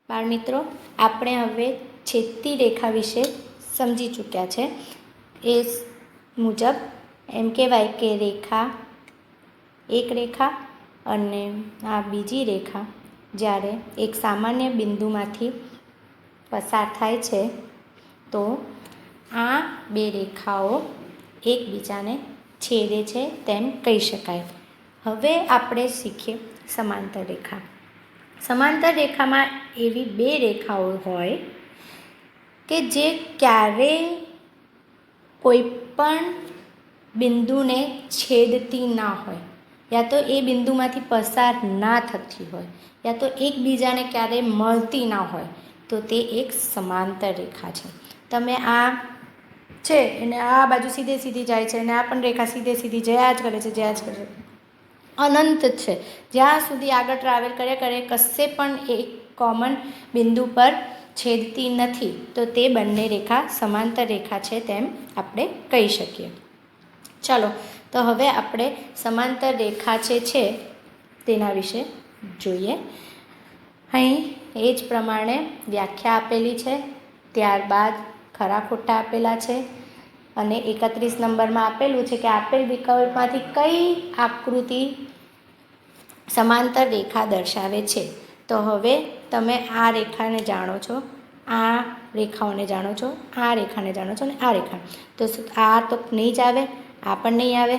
બાળમિત્રો, આપણે હવે છેદતી રેખા વિશે સમજી ચૂક્યા છે. એ મુજબ એમ કહેવાય કે રેખા, એક રેખા અને આ બીજી રેખા જ્યારે એક સામાન્ય બિંદુમાંથી પસાર થાય છે તો આ બે રેખાઓ એકબીજાને છેદે છે તેમ કહી શકાય. હવે આપણે શીખીએ સમાંતર રેખા. સમાંતર રેખામાં એવી બે રેખાઓ હોય કે જે ક્યારેય કોઈ પણ બિંદુને છેદતી ના હોય, યા તો એ બિંદુમાંથી પસાર ના થતી હોય, યા તો એકબીજાને ક્યારેય મળતી ના હોય, તો તે એક સમાંતર રેખા છે. તમે આ છે એને આ બાજુ સીધે સીધી જાય છે અને આ પણ રેખા સીધે સીધી જયા જ કરે છે, જયા જ કરે છે, અનંત છે. જ્યાં સુધી આગળ ટ્રાવેલ કરે કશે પણ એક કોમન બિંદુ પર છેદતી નથી, તો તે બંને રેખા સમાંતર રેખા છે તેમ આપણે કહી શકીએ. ચાલો, તો હવે આપણે સમાંતર રેખા છે તેના વિશે જોઈએ. અહીં એ જ પ્રમાણે વ્યાખ્યા આપેલી છે, ત્યારબાદ ખરા ખોટા આપેલા છે અને 31 નંબરમાં આપેલું છે કે આપેલ વિકલ્પમાંથી કઈ આકૃતિ સમાંતર રેખા દર્શાવે છે. તો હવે તમે આ રેખાને જાણો છો, આ રેખાઓને જાણો છો, આ રેખાને જાણો છો અને આ રેખા, તો આ તો નહીં જ આવે, આ પણ નહીં આવે.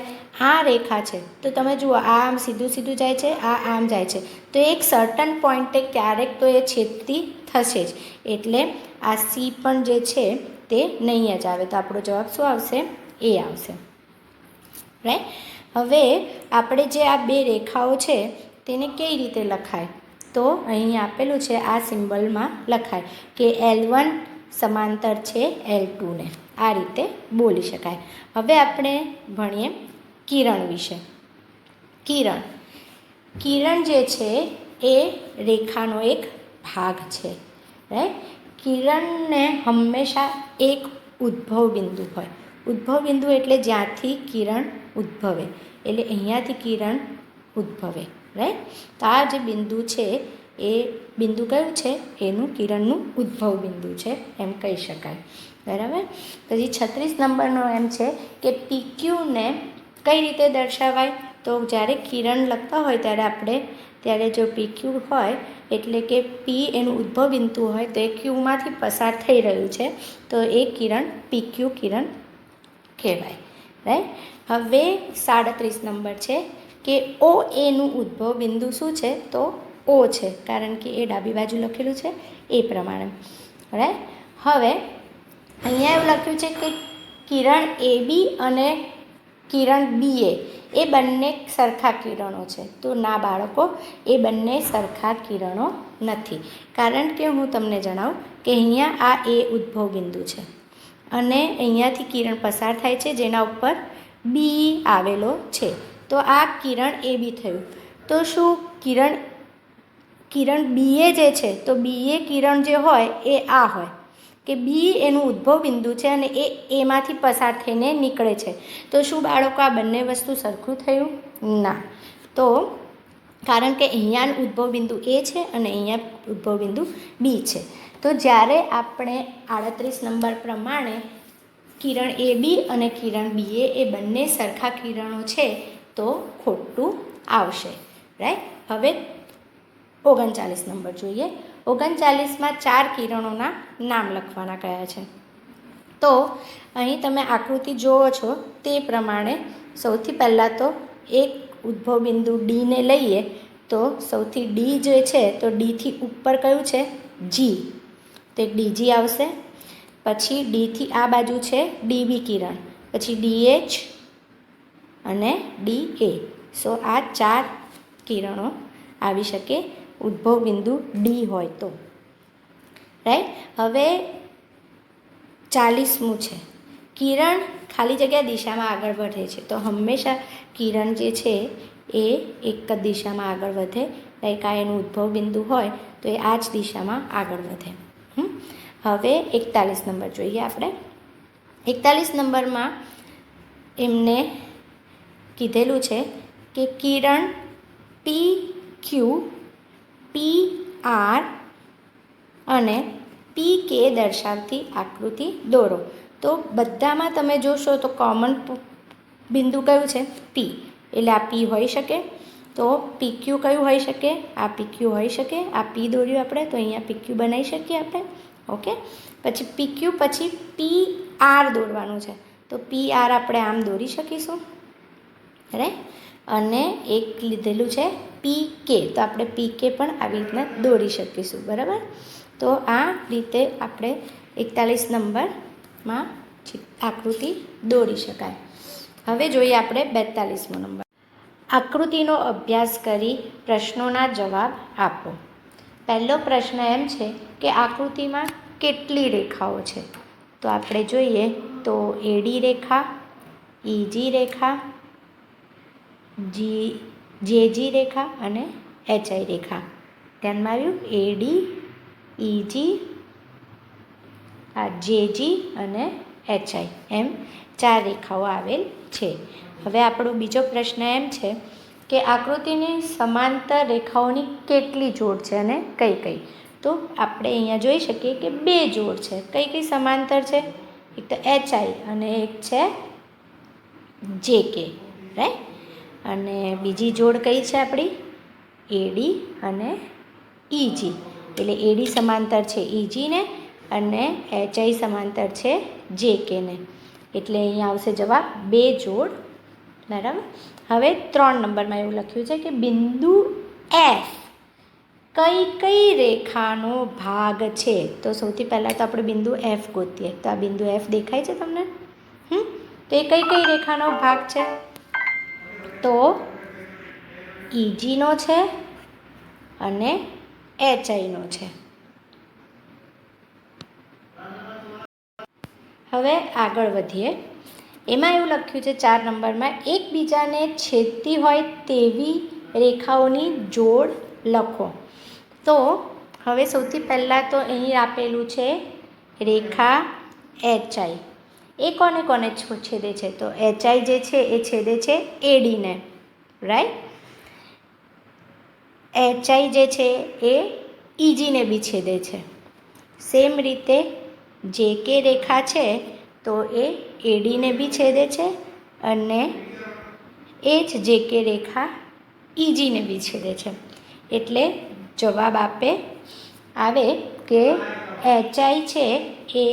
આ રેખા છે તો તમે જુઓ, આ આમ સીધું સીધું જાય છે, આ આમ જાય છે, તો એક સર્ટન પોઈન્ટે ક્યારેક તો એ છેદતી થશે જ, એટલે આ સી પણ જે છે તે નહીં જ આવે. તો આપણો જવાબ શું આવશે? એ આવશે. રાઈટ. હવે આપણે જે આ બે રેખાઓ છે તેને કઈ રીતે લખાય, તો અહીં આપેલું છે આ સિમ્બલમાં લખાય કે L1 સમાંતર છે L2ને, આ રીતે બોલી શકાય. હવે આપણે ભણીએ કિરણ વિશે. કિરણ જે છે એ રેખાનો એક ભાગ છે. રાઈટ. કિરણને હંમેશા એક ઉદ્ભવ બિંદુ હોય. ઉદ્ભવ બિંદુ એટલે જ્યાંથી કિરણ ઉદ્ભવે, એટલે અહીંયાથી કિરણ ઉદ્ભવે. રાઈટ. તો આ જે બિંદુ છે એ બિંદુ કયું છે? એનું કિરણનું ઉદ્ભવ બિંદુ છે એમ કહી શકાય. બરાબર. પછી 36 નંબરનો એમ છે કે PQને કઈ રીતે દર્શાવાય, તો જ્યારે કિરણ લખતા હોય ત્યારે જો PQ હોય એટલે કે P એનું ઉદ્ભવ બિંદુ હોય તો એ Qમાંથી પસાર થઈ રહ્યું છે, તો એ કિરણ PQ કિરણ કહેવાય. રાઈટ. હવે 37 નંબર છે કે OAનું ઉદ્ભવ બિંદુ શું છે? તો O છે, કારણ કે એ ડાબી બાજુ લખેલું છે એ પ્રમાણે. રાઈટ. હવે અહીંયા એવું લખ્યું છે કે કિરણ AB અને કિરણ BA એ બંને સરખા કિરણો છે. તો ના બાળકો, એ બંને સરખા કિરણો નથી. કારણ કે હું તમને જણાવું કે અહીંયા આ એ ઉદ્ભવ બિંદુ છે અને અહીંયાથી કિરણ પસાર થાય છે જેના ઉપર B આવેલો છે, તો આ કિરણ AB થયું. તો શું કિરણ BA જે છે, તો BA કિરણ જે હોય એ આ હોય કે B એનું ઉદ્ભવ બિંદુ છે અને એ એમાંથી પસાર થઈને નીકળે છે. તો શું બાળકો આ બંને વસ્તુ સરખું થયું? ના. તો કારણ કે અહીંયાનું ઉદ્ભવ બિંદુ A છે અને અહીંયા ઉદ્ભવ બિંદુ B છે. તો જ્યારે આપણે 38 નંબર પ્રમાણે કિરણ AB અને કિરણ BA એ બંને સરખા કિરણો છે તો ખોટું આવશે. રાઈટ. હવે 39 નંબર જોઈએ. 39માં 4 કિરણોના નામ લખવાના કયા છે. તો અહીં તમે આકૃતિ જુઓ છો તે પ્રમાણે સૌથી પહેલાં તો એક ઉદ્ભવ બિંદુ Dને લઈએ, તો સૌથી D જે છે તો Dથી ઉપર કયું છે? G, તે DG આવશે. પછી Dથી આ બાજુ છે DB કિરણ, પછી DH અને DA. સો આ 4 કિરણો આવી શકે ઉદ્ભવ બિંદુ D હોય તો. રાઈટ. હવે 40મું છે, કિરણ ખાલી જગ્યા દિશામાં આગળ વધે છે. તો હંમેશા કિરણ જે છે એ એક જ દિશામાં આગળ વધે. લાઈક આ એનું ઉદ્ભવ બિંદુ હોય તો એ આ જ દિશામાં આગળ વધે. હવે 41 નંબર જોઈએ આપણે. 41 નંબરમાં એમને કીધેલું છે કે કિરણ PQ PR અને પી કે દર્શાવતી આકૃતિ દોરો. તો બધામાં તમે જોશો તો કોમન બિંદુ કયું છે? પી. એટલે આ પી હોઈ શકે. તો પી ક્યુ કયું હોઈ શકે? આ પી ક્યુ હોઈ શકે. આ પી દોર્યું આપણે તો અહીંયા પી ક્યુ બનાવી શકીએ આપણે. ઓકે, પછી પી ક્યુ પછી પી આર દોરવાનું છે. તો પી આર આપણે આમ દોરી શકીશું, રાઈટ. અને એક લીધેલું છે પી કે, તો આપણે પી કે પણ આવી રીતના દોરી શકીશું, બરાબર. તો આ રીતે આપણે 41 નંબરમાં આકૃતિ દોરી શકાય. હવે જોઈએ આપણે 42મો નંબર. આકૃતિનો અભ્યાસ કરી પ્રશ્નોના જવાબ આપો. પહેલો પ્રશ્ન એમ છે કે આકૃતિમાં કેટલી રેખાઓ છે? તો આપણે જોઈએ તો એડી રેખા, ઈજી રેખા, જેજી રેખા અને એચઆઈ રેખા. ધ્યાનમાં આવ્યું? એડી, ઈજી, જેજી અને એચઆઈ, એમ 4 રેખાઓ આવેલ છે. હવે આપણો બીજો પ્રશ્ન એમ છે કે આકૃતિની સમાંતર રેખાઓની કેટલી જોડ છે અને કઈ કઈ? તો આપણે અહીંયા જોઈ શકીએ કે 2 જોડ છે. કઈ કઈ સમાંતર છે? એક તો એચઆઈ અને એક છે જે કે, રાઈટ. અને બીજી જોડ કઈ છે આપણી? એડી અને ઈજી. એટલે એડી સમાંતર છે ઈજીને અને એચઆઈ સમાંતર છે જે કેને. એટલે અહીંયા આવશે જવાબ 2 જોડ, બરાબર. હવે 3 નંબરમાં એવું લખ્યું છે કે બિંદુ એફ કઈ કઈ રેખાનો ભાગ છે? તો સૌથી પહેલાં તો આપણે બિંદુ એફ ગોતીએ. તો આ બિંદુ એફ દેખાય છે તમને? તો એ કઈ કઈ રેખાનો ભાગ છે? તો ઈજીનો છે અને એચઆઈનો છે. હવે આગળ વધીએ. એમાં એવું લખ્યું છે 4 નંબરમાં એકબીજાને છેદતી હોય તેવી રેખાઓની જોડ લખો. તો હવે સૌથી પહેલાં તો અહીં આપેલું છે રેખા એચઆઈ. એ કોને કોને છેદે છે? તો એચઆઈ જે છે એ છેદે છે એડીને, રાઈટ. એચઆઈ જે છે એ ઈજીને બી છેદે છે. સેમ રીતે જે કે રેખા છે તો એ એડીને બી છેદે છે અને એ જ જે કે રેખા ઈજીને બી છેદે છે. એટલે જવાબ આવે કે એચઆઈ છે એ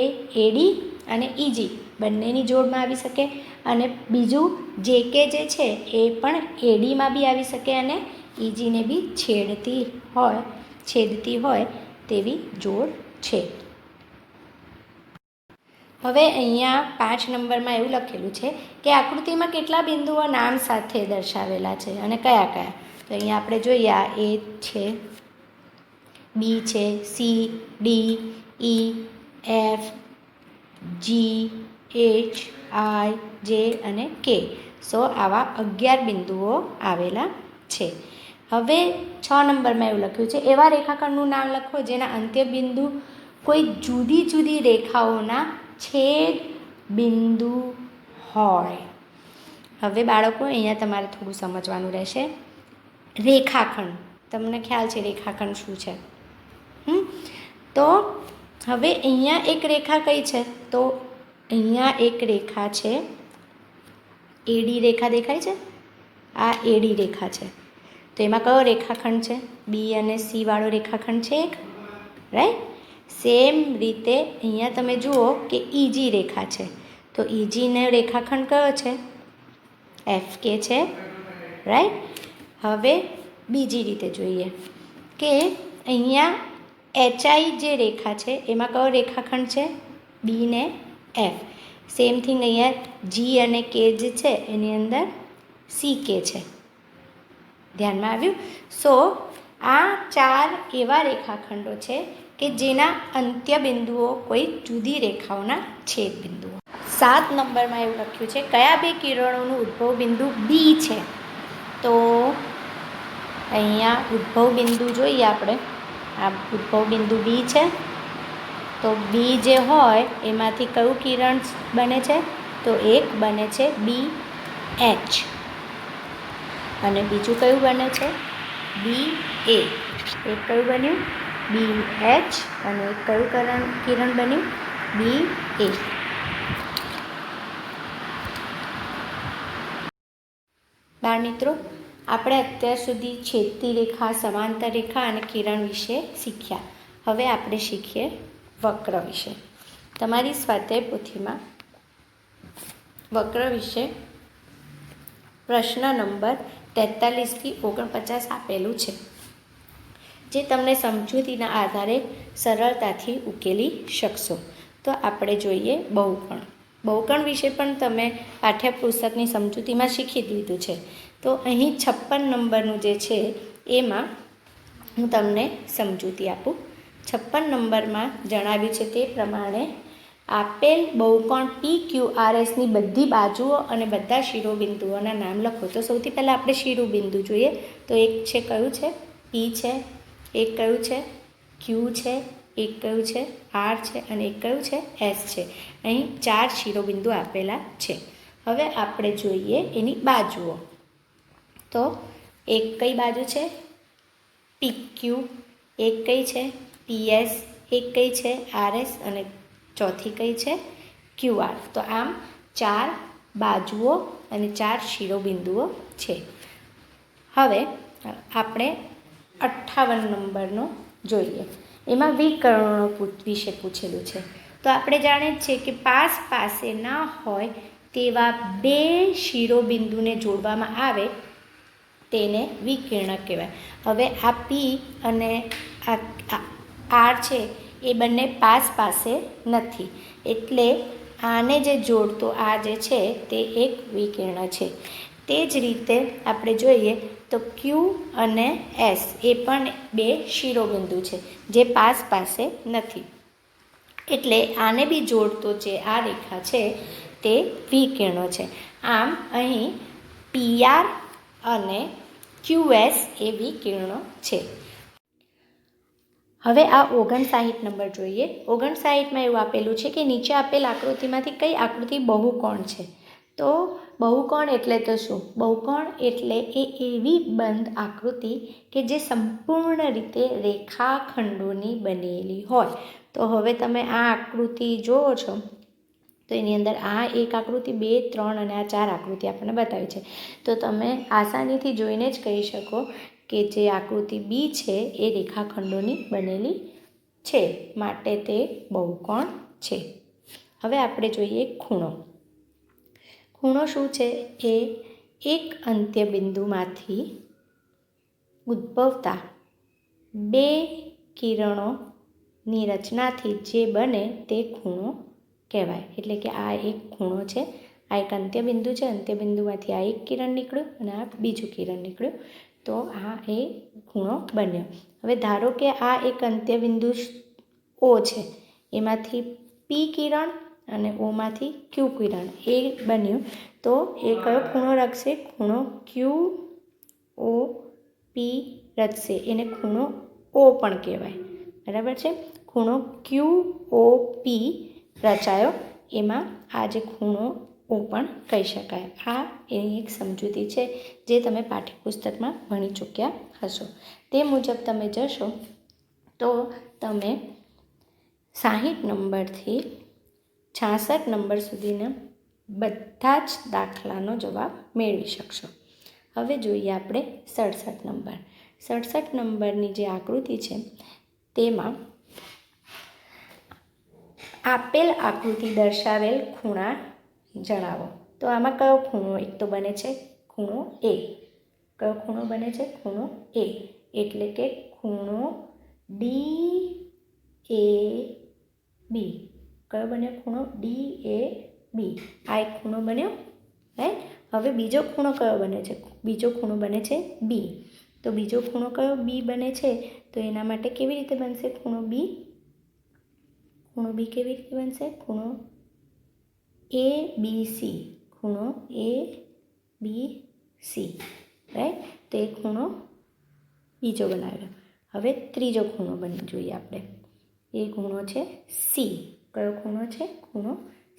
એડી અને ઈજી બંનેની જોડમાં આવી શકે, અને બીજું જે કે જે છે એ પણ એડીમાં બી આવી શકે અને ઈજીને બી છેદતી હોય તેવી જોડ છે. હવે અહીંયા 5 નંબરમાં એવું લખેલું છે કે આકૃતિમાં કેટલા બિંદુઓ નામ સાથે દર્શાવેલા છે અને કયા કયા? તો અહીંયા આપણે જોઈએ આ એ છે, બી છે, સી, ડી, ઈ, એફ, જી, એચ, આઈ, જે અને કે. આવા 11 બિંદુઓ આવેલા છે. હવે 6 નંબરમાં એવું લખ્યું છે એવા રેખાખંડનું નામ લખો જેના અંત્ય બિંદુ કોઈ જુદી જુદી રેખાઓના છેદ બિંદુ હોય. હવે બાળકો અહીંયા તમારે થોડું સમજવાનું રહેશે. રેખાખંડ, તમને ખ્યાલ છે રેખાખંડ શું છે? તો હવે અહીંયા એક રેખા કઈ છે? તો અહીંયા એક રેખા છે એડી રેખા, દેખાય છે? આ એડી રેખા છે. તો એમાં કયો રેખાખંડ છે? બી અને સી વાળો રેખાખંડ છે એક, રાઈટ. સેમ રીતે અહીંયા તમે જુઓ કે ઈજી રેખા છે. તો ઈજીનો રેખાખંડ કયો છે? એફ કે છે, રાઈટ. હવે બીજી રીતે જોઈએ કે અહીંયા એચઆઈ જે રેખા છે એમાં કયો રેખાખંડ છે? બી ને એફ. સેમ થિંગ અહીંયા જી અને કે જે છે એની અંદર સી કે છે. ધ્યાનમાં આવ્યું? આ 4 એવા રેખાખંડો છે કે જેના અંત્ય બિંદુઓ કોઈ જુદી રેખાઓના છેદ બિંદુઓ. 7 નંબરમાં એવું લખ્યું છે કયા 2 કિરણોનું ઉદ્ભવ બિંદુ બી છે? તો અહીંયા ઉદ્ભવ બિંદુ જોઈએ આપણે. આ ઉદ્ભવ બિંદુ બી છે. તો બી જે હોય એમાંથી કયું કિરણ બને છે? તો એક બને છે બી એચ અને બીજું કયું બને છે? બી એ. એક કયું બન્યું? BH અને કયું કિરણ બન્યું BA। બાળ મિત્રો, આપણે અત્યાર સુધી છેદતી રેખા, સમાંતર રેખા અને કિરણ વિશે શીખ્યા। હવે આપણે શીખીએ વક્ર વિશે। તમારી સ્વાધ્યાય પોથીમાં વક્ર વિશે પ્રશ્ન નંબર 43થી 49 આપેલું છે, જે તમને સમજૂતીના આધારે સરળતાથી ઉકેલી શકશો। તો આપણે જોઈએ બહુકોણ। બહુકોણ વિશે પણ તમે પાઠ્યપુસ્તકની સમજૂતીમાં શીખી જ લીધું છે। તો અહીં 56 નંબરનું જે છે એમાં હું તમને સમજૂતી આપું। 56 નંબરમાં જણાવ્યું છે તે પ્રમાણે આપેલ બહુકોણ PQRSની બધી બાજુઓ અને બધા શિરોબિંદુઓના નામ લખો। તો સૌથી પહેલાં આપણે શિરોબિંદુ જોઈએ। તો એક છે કયું છે P છે, એક કયું છે Q છે, એક કયું છે R છે અને એક કયું છે S છે। અહીં 4 શિરોબિંદુ આપેલા છે। હવે આપણે જોઈએ એની બાજુઓ। તો એક કઈ બાજુ છે PQ, એક કઈ છે PS, એક કઈ છે RS અને ચોથી કઈ છે QR। તો આમ 4 બાજુઓ અને 4 શિરોબિંદુઓ છે। હવે આપણે 58 નંબરનો જોઈએ। એમાં વિકર્ણો વિશે પૂછેલું છે। તો આપણે જાણીએ છીએ કે પાસ પાસે ના હોય તેવા 2 શિરોબિંદુને જોડવામાં આવે તેને વિકર્ણ કહેવાય। હવે આ P અને આ R છે એ બંને પાસ પાસે નથી, એટલે આને જે જોડતો આ જે છે તે એક વિકર્ણ છે। તે જ રીતે આપણે જોઈએ તો Q અને S એ પણ 2 શિરોબિંદુ છે જે પાસ પાસે નથી, એટલે આને બી જોડતો જે આ રેખા છે તે વિકર્ણો છે। આમ અહીં PR અને QS એ વિકર્ણો છે। હવે આ 59 નંબર જોઈએ। 59માં એવું આપેલું છે કે નીચે આપેલ આકૃતિમાંથી કઈ આકૃતિ બહુકોણ છે? તો બહુકોણ એટલે તો શું? બહુકોણ એટલે એ એવી બંધ આકૃતિ કે જે સંપૂર્ણ રીતે રેખાખંડોની બનેલી હોય। તો હવે તમે આ આકૃતિ જુઓ છો તો એની અંદર આ એક આકૃતિ, 2, 3 અને આ 4 આકૃતિ આપણને બતાવી છે। તો તમે આસાનીથી જોઈને જ કહી શકો કે જે આકૃતિ B છે એ રેખાખંડોની બનેલી છે, માટે તે બહુકોણ છે। હવે આપણે જોઈએ ખૂણો। ખૂણો શું છે? એ એક અંત્યબિંદુમાંથી ઉદ્ભવતા 2 કિરણોની રચનાથી જે બને તે ખૂણો કહેવાય। એટલે કે આ એક ખૂણો છે, આ એક અંત્યબિંદુ છે, અંત્યબિંદુમાંથી આ એક કિરણ નીકળ્યું અને આ બીજું કિરણ નીકળ્યું, તો આ એ ખૂણો બન્યો। હવે ધારો કે આ એક અંત્યબિંદુ O છે, એમાંથી P કિરણ અને Oમાંથી Q કિરણ એ બન્યું, તો એ કયો ખૂણો રચશે? ખૂણો QOP રચશે, એને ખૂણો O પણ કહેવાય, બરાબર છે। ખૂણો QOP રચાયો, એમાં આ જે ખૂણો O પણ કહી શકાય। આ એની એક સમજૂતી છે જે તમે પાઠ્યપુસ્તકમાં ભણી ચૂક્યા હશો। તે મુજબ તમે જશો તો તમે 60 નંબરથી 66 નંબર સુધીના બધા જ દાખલાનો જવાબ મેળવી શકશો। હવે જોઈએ આપણે 67 નંબર। 67 નંબરની જે આકૃતિ છે તેમાં આપેલ આકૃતિ દર્શાવેલ ખૂણા જણાવો। તો આમાં કયો ખૂણો એક તો બને છે? ખૂણો A। કયો ખૂણો બને છે? ખૂણો A, એટલે કે ખૂણો DAB। કયો બન્યો? ખૂણો DAB, આ એક ખૂણો બન્યો, રાઈટ। હવે બીજો ખૂણો કયો બને છે? બીજો ખૂણો બને છે B। તો બીજો ખૂણો કયો B બને છે? તો એના માટે કેવી રીતે બનશે ખૂણો B? ખૂણો B કેવી રીતે બનશે? ખૂણો ABC, ખૂણો ABC, રાઈટ। તો એ ખૂણો બીજો બનાવ્યો। હવે ત્રીજો ખૂણો બની જોઈએ આપણે, એ ખૂણો છે C। કયો ખૂણો છે? ખૂણો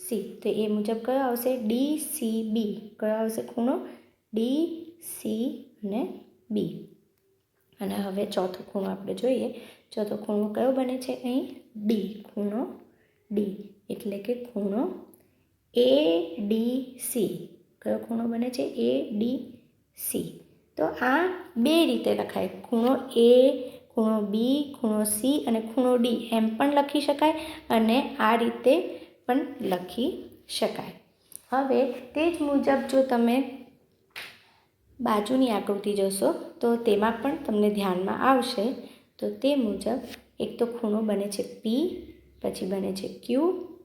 C। તો એ મુજબ કયો આવશે? DCB। કયો આવશે ખૂણો? DC અને B। અને હવે ચોથો ખૂણો આપણે જોઈએ. ચોથો ખૂણો કયો બને છે અહીં? ડી, ખૂણો ડી, એટલે કે ખૂણો ADC. કયો ખૂણો બને છે? ADC. તો આ બે રીતે લખાય, ખૂણો A, ખૂણો B, ખૂણો C અને ખૂણો D એમ પણ લખી શકાય અને આ રીતે પણ લખી શકાય. હવે તે જ મુજબ જો તમે બાજુની આકૃતિ જોશો તો તેમાં પણ તમને ધ્યાનમાં આવશે. તો તે મુજબ એક તો ખૂણો બને છે P, પછી બને છે Q,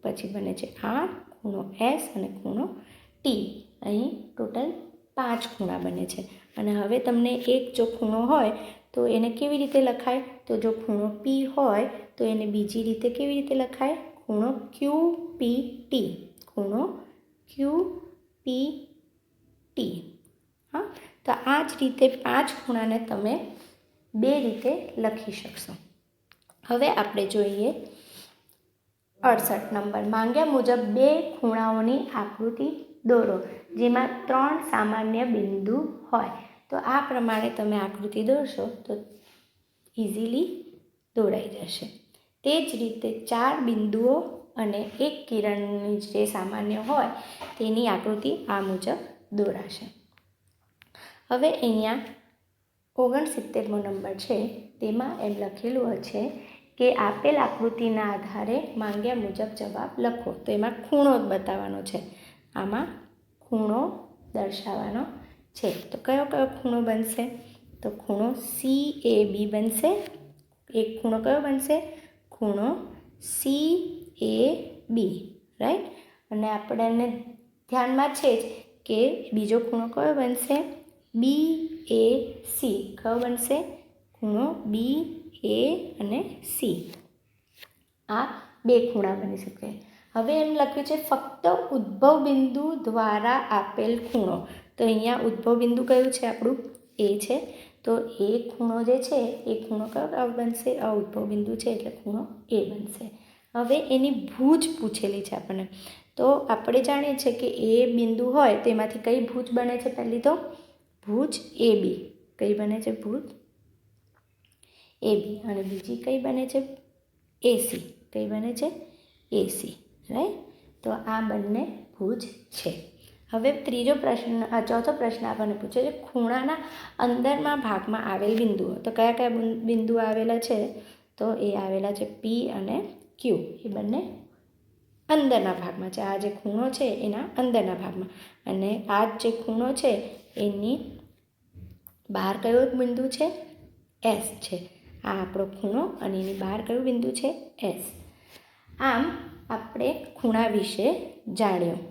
પછી બને છે R, ખૂણો S અને ખૂણો T. અહીં ટોટલ 5 ખૂણા બને છે. અને હવે તમને એક જો ખૂણો હોય તો એને કેવી રીતે લખાય? તો જો ખૂણો P હોય તો એને બીજી રીતે કેવી રીતે લખાય? ખૂણો QPT, ખૂણો QPT. હા, તો આ જ રીતે 5 ખૂણાને તમે બે રીતે લખી શકશો. હવે આપણે જોઈએ 68 નંબર. માંગ્યા મુજબ બે ખૂણાઓની આકૃતિ દોરો જેમાં 3 સામાન્ય બિંદુ હોય. તો આ પ્રમાણે તમે આકૃતિ દોરશો તો ઇઝીલી દોરાઈ જશે. તે જ રીતે 4 બિંદુઓ અને એક કિરણની જે સામાન્ય હોય તેની આકૃતિ આ મુજબ દોરાશે. હવે અહીંયા 69મો નંબર છે, તેમાં એમ લખેલું છે કે આપેલ આકૃતિના આધારે માંગ્યા મુજબ જવાબ લખો. તો એમાં ખૂણો જ બતાવવાનો છે, આમાં ખૂણો દર્શાવવાનો છે. તો કયો કયો ખૂણો બનશે? તો ખૂણો CAB બનશે. એક ખૂણો કયો બનશે? ખૂણો CAB, રાઈટ. અને આપણને ધ્યાનમાં છે જ કે બીજો ખૂણો કયો બનશે? BAC. કયો બનશે? ખૂણો BA અને C. આ બે ખૂણા બની શકે. હવે એમ લખ્યું છે ફક્ત ઉદ્ભવ બિંદુ દ્વારા આપેલ ખૂણો. તો અહીંયા ઉદ્ભવ બિંદુ કયું છે? આપણું A છે. તો એ ખૂણો જે છે એ ખૂણો કયો બનશે? આ ઉદ્ભવ બિંદુ છે એટલે ખૂણો A બનશે. હવે એની ભુજ પૂછેલી છે આપણને. તો આપણે જાણીએ છીએ કે એ બિંદુ હોય તેમાંથી કઈ ભુજ બને છે? પહેલી તો ભુજ AB. કઈ બને છે? ભુજ AB. અને બીજી કઈ બને છે? AC. કઈ બને છે? AC, right. તો આ બંને ભુજ છે. હવે ચોથો પ્રશ્ન આપણને પૂછે છે ખૂણાના અંદરના ભાગમાં આવેલ બિંદુઓ. તો કયા કયા બિંદુઓ આવેલા છે? તો એ આવેલા છે P અને Q. એ બંને અંદરના ભાગમાં છે. આ જે ખૂણો છે એના અંદરના ભાગમાં, અને આ જે ખૂણો છે એની બહાર કયો બિંદુ છે? S છે. આ આપણો ખૂણો અને એની બહાર કયું બિંદુ છે? S. આમ આપણે ખૂણા વિશે જાણ્યું.